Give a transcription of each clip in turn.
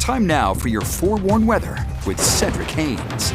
Time now for your forewarned weather with Cedric Haynes.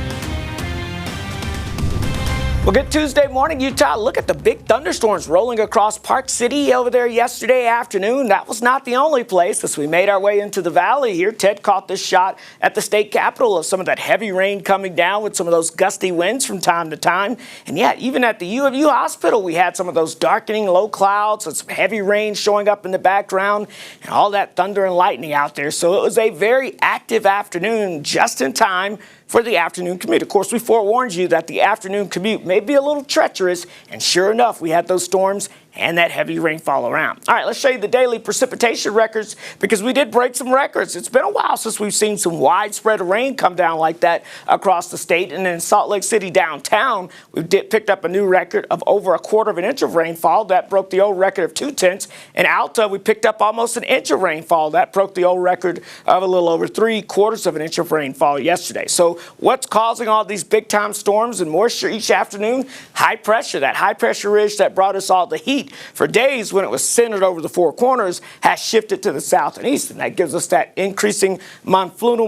Well, good Tuesday morning, Utah. Look at the big thunderstorms rolling across Park City over there yesterday afternoon. That was not the only place. As we made our way into the valley here, Ted caught this shot at the state capitol of some of that heavy rain coming down with some of those gusty winds from time to time. And yet, even at the U of U hospital, we had some of those darkening low clouds and some heavy rain showing up in the background and all that thunder and lightning out there. So it was a very active afternoon, just in time for the afternoon commute. Of course, we forewarned you that the afternoon commute may be a little treacherous, and sure enough, we had those storms and that heavy rainfall around. All right, let's show you the daily precipitation records because we did break some records. It's been a while since we've seen some widespread rain come down like that across the state. And in Salt Lake City downtown, we picked up a new record of over 1/4 inch of rainfall. That broke the old record of 2/10. In Alta, we picked up almost an inch of rainfall. That broke the old record of a little over 3/4 inch of rainfall yesterday. So what's causing all these big time storms and moisture each afternoon? High pressure. That high pressure ridge that brought us all the heat for days when it was centered over the Four Corners has shifted to the south and east, and that gives us that increasing monsoonal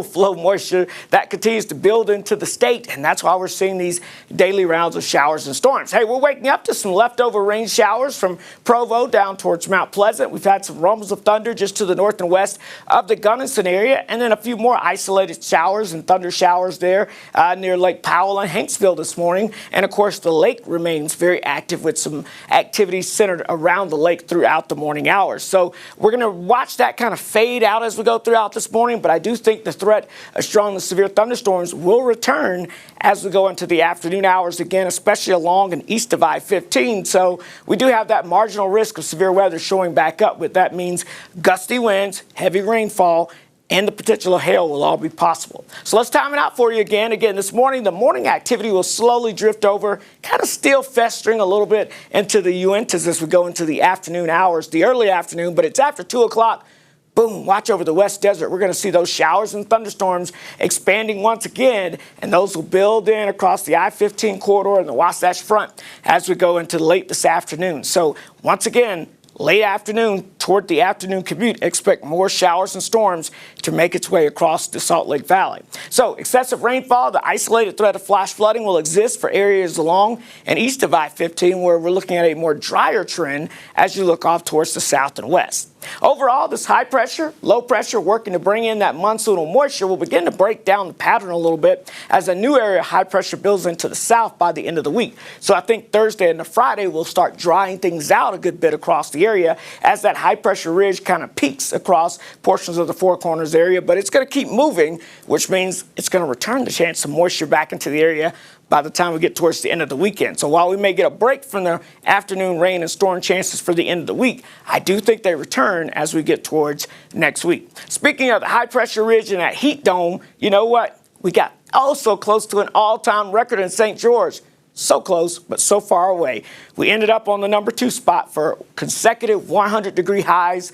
flow moisture that continues to build into the state, and that's why we're seeing these daily rounds of showers and storms. Hey, we're waking up to some leftover rain showers from Provo down towards Mount Pleasant. We've had some rumbles of thunder just to the north and west of the Gunnison area, and then a few more isolated showers and thunder showers there near Lake Powell and Hanksville this morning. And of course, the lake remains very active with some activities centered around the lake throughout the morning hours. So we're going to watch that kind of fade out as we go throughout this morning, but I do think the threat of strong and severe thunderstorms will return as we go into the afternoon hours again, especially along and east of I-15. So we do have that marginal risk of severe weather showing back up. What that means, gusty winds, heavy rainfall, and the potential of hail will all be possible. So let's time it out for you again. Again, this morning, the morning activity will slowly drift over, kind of still festering a little bit into the Uintas as we go into the afternoon hours, the early afternoon, but it's after 2 o'clock. Boom, watch over the West Desert. We're going to see those showers and thunderstorms expanding once again, and those will build in across the I-15 corridor and the Wasatch Front as we go into late this afternoon. So once again, late afternoon, toward the afternoon commute, expect more showers and storms to make its way across the Salt Lake Valley. So excessive rainfall, the isolated threat of flash flooding will exist for areas along and east of I-15, where we're looking at a more drier trend as you look off towards the south and west. Overall, this high pressure, low pressure working to bring in that monsoonal moisture will begin to break down the pattern a little bit as a new area of high pressure builds into the south by the end of the week. So I think Thursday and Friday will start drying things out a good bit across the area as that high pressure ridge kind of peaks across portions of the Four Corners area, but it's going to keep moving, which means it's going to return the chance of moisture back into the area by the time we get towards the end of the weekend. So while we may get a break from the afternoon rain and storm chances for the end of the week, I do think they return as we get towards next week. Speaking of the high pressure ridge and that heat dome, you know what? We got so close to an all-time record in St. George. So close, but so far away. We ended up on the number 2 spot for consecutive 100-degree highs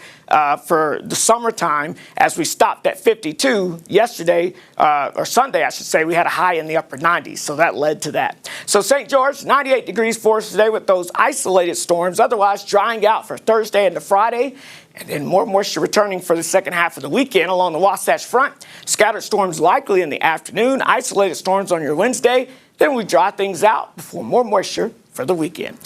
for the summertime as we stopped at 52 yesterday, or Sunday, I should say. We had a high in the upper 90s, so that led to that. So St. George, 98 degrees for us today with those isolated storms, otherwise drying out for Thursday into Friday. And then more moisture returning for the second half of the weekend along the Wasatch Front. Scattered storms likely in the afternoon, isolated storms on your Wednesday. Then we dry things out before more moisture for the weekend.